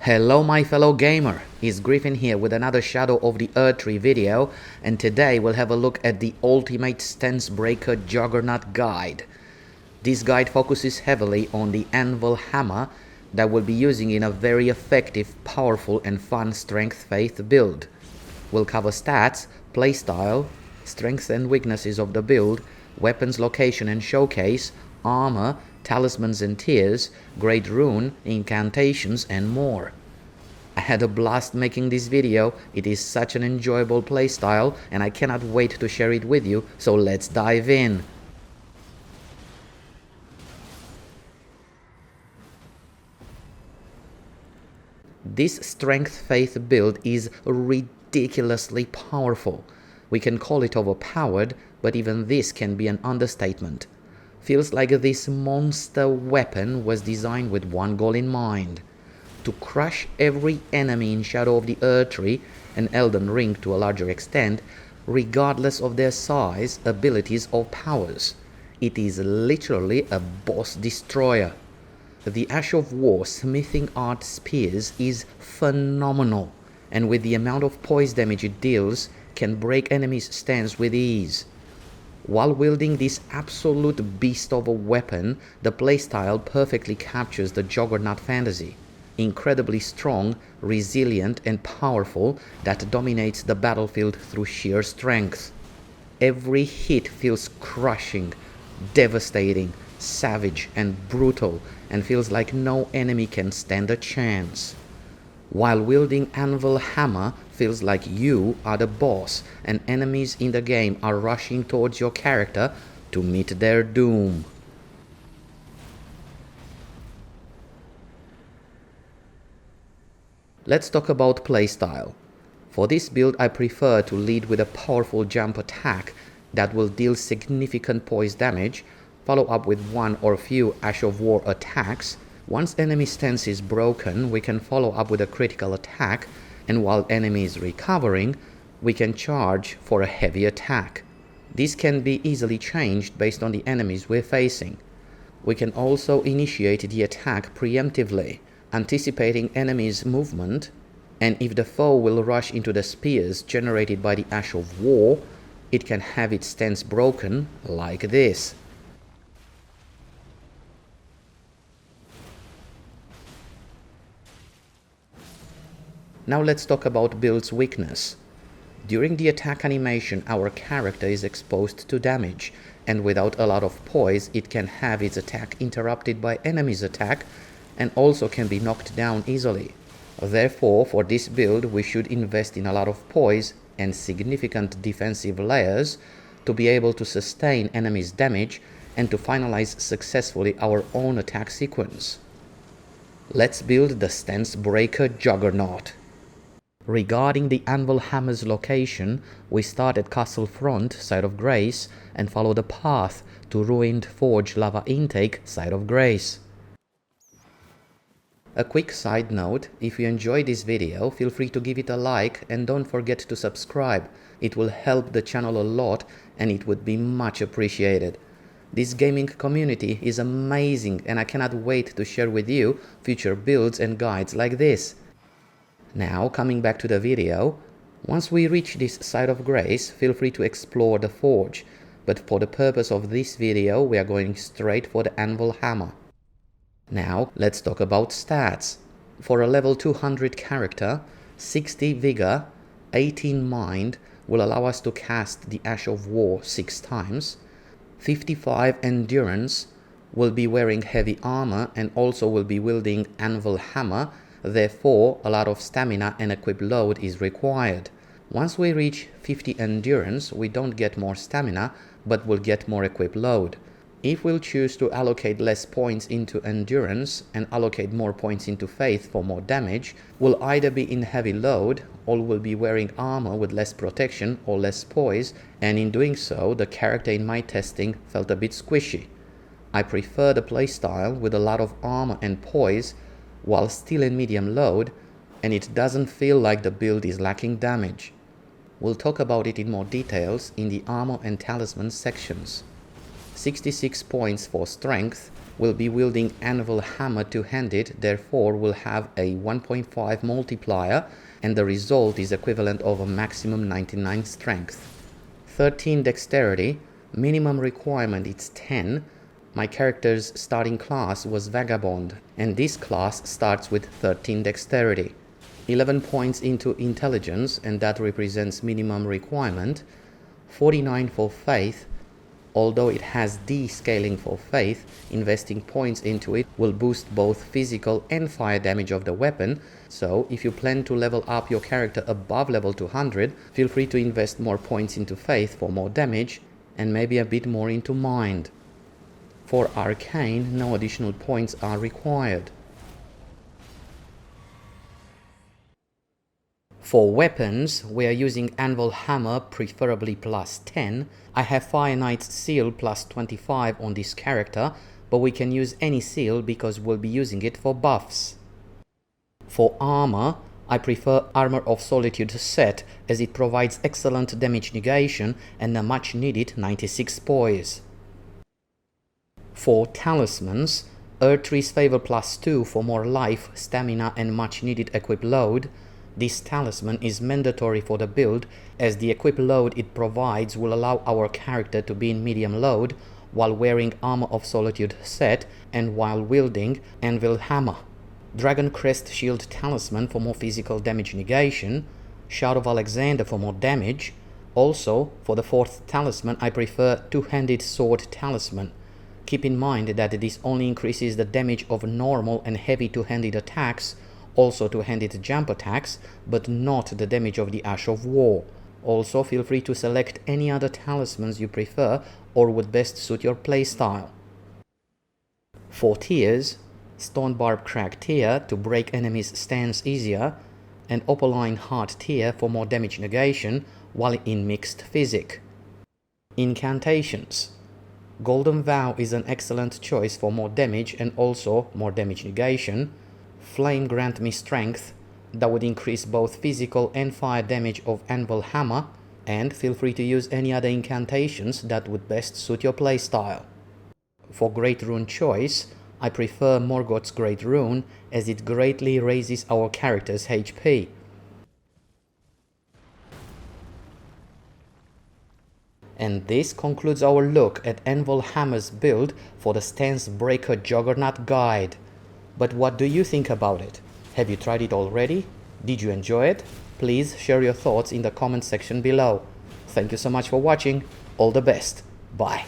Hello my fellow gamer, it's Griffin here with another Shadow of the Erdtree video, and today we'll have a look at the Ultimate Stance Breaker Juggernaut guide. This guide focuses heavily on the Anvil hammer that we'll be using in a very effective, powerful and fun Strength Faith build. We'll cover stats, playstyle, strengths and weaknesses of the build, weapons location and showcase, armor, talismans and tiers, great rune, incantations and more. I had a blast making this video. It is such an enjoyable playstyle and I cannot wait to share it with you, so let's dive in. This Strength Faith build is ridiculously powerful. We can call it overpowered, but even this can be an understatement. Feels like this monster weapon was designed with one goal in mind: to crush every enemy in Shadow of the Erdtree and Elden Ring to a larger extent, regardless of their size, abilities or powers. It is literally a boss destroyer. The Ash of War smithing art spears is phenomenal, and with the amount of poise damage it deals, can break enemies' stance with ease. While wielding this absolute beast of a weapon, the playstyle perfectly captures the Juggernaut fantasy. Incredibly strong, resilient and powerful, that dominates the battlefield through sheer strength. Every hit feels crushing, devastating, savage and brutal, and feels like no enemy can stand a chance. While wielding Anvil hammer feels like you are the boss and enemies in the game are rushing towards your character to meet their doom. Let's talk about playstyle. For this build I prefer to lead with a powerful jump attack that will deal significant poise damage, follow up with one or few Ash of War attacks. Once enemy stance is broken, we can follow up with a critical attack, and while enemy is recovering, we can charge for a heavy attack. This can be easily changed based on the enemies we're facing. We can also initiate the attack preemptively, anticipating enemies' movement, and if the foe will rush into the spears generated by the Ash of War, it can have its stance broken like this. Now let's talk about build's weakness. During the attack animation, our character is exposed to damage, and without a lot of poise, it can have its attack interrupted by enemy's attack and also can be knocked down easily. Therefore, for this build, we should invest in a lot of poise and significant defensive layers to be able to sustain enemy's damage and to finalize successfully our own attack sequence. Let's build the Stance Breaker Juggernaut. Regarding the Anvil hammer's location, we start at Castle Front, Side of Grace, and follow the path to Ruined Forge Lava Intake, Side of Grace. A quick side note, if you enjoyed this video, feel free to give it a like and don't forget to subscribe. It will help the channel a lot and it would be much appreciated. This gaming community is amazing and I cannot wait to share with you future builds and guides like this. Now, coming back to the video, once we reach this Side of Grace, feel free to explore the forge, but for the purpose of this video, we are going straight for the Anvil hammer. Now, let's talk about stats. For a level 200 character, 60 Vigor, 18 Mind will allow us to cast the Ash of War 6 times, 55 Endurance, will be wearing heavy armor and also will be wielding Anvil hammer. Therefore, a lot of stamina and equip load is required. Once we reach 50 endurance, we don't get more stamina, but will get more equip load. If we'll choose to allocate less points into endurance and allocate more points into faith for more damage, we'll either be in heavy load or will be wearing armor with less protection or less poise, and in doing so, the character in my testing felt a bit squishy. I prefer the playstyle with a lot of armor and poise, while still in medium load, and it doesn't feel like the build is lacking damage. We'll talk about it in more details in the armor and talisman sections. 66 points for strength, will be wielding Anvil hammer two-handed, therefore will have a 1.5 multiplier, and the result is equivalent of a maximum 99 strength. 13 dexterity, minimum requirement is 10. My character's starting class was Vagabond, and this class starts with 13 dexterity. 11 points into intelligence, and that represents minimum requirement. 49 for faith. Although it has D-scaling for faith, investing points into it will boost both physical and fire damage of the weapon, so if you plan to level up your character above level 200, feel free to invest more points into faith for more damage, and maybe a bit more into mind. For arcane, no additional points are required. For weapons, we are using Anvil hammer, preferably plus 10. I have Fire Knight's seal plus 25 on this character, but we can use any seal because we'll be using it for buffs. For armor, I prefer Armor of Solitude set as it provides excellent damage negation and a much needed 96 poise. For talismans, Erdtree's Favor plus 2 for more life, stamina and much needed equip load. This talisman is mandatory for the build, as the equip load it provides will allow our character to be in medium load while wearing Armor of Solitude set and while wielding Anvil hammer. Dragon Crest Shield talisman for more physical damage negation, Shout of Alexander for more damage. Also, for the fourth talisman, I prefer Two-Handed Sword talisman. Keep in mind that this only increases the damage of normal and heavy two-handed attacks, also two-handed jump attacks, but not the damage of the Ash of War. Also, feel free to select any other talismans you prefer or would best suit your playstyle. For tears, Stone Barb Crack Tear to break enemies' stance easier, and Opaline Heart Tear for more damage negation while in mixed physic. Incantations. Golden Vow is an excellent choice for more damage and also more damage negation. Flame Grant Me Strength, that would increase both physical and fire damage of Anvil hammer, and feel free to use any other incantations that would best suit your playstyle. For Great Rune choice, I prefer Morgoth's Great Rune as it greatly raises our character's HP. And this concludes our look at Anvil hammer's build for the Stance Breaker Juggernaut guide. But what do you think about it? Have you tried it already? Did you enjoy it? Please share your thoughts in the comment section below. Thank you so much for watching. All the best. Bye.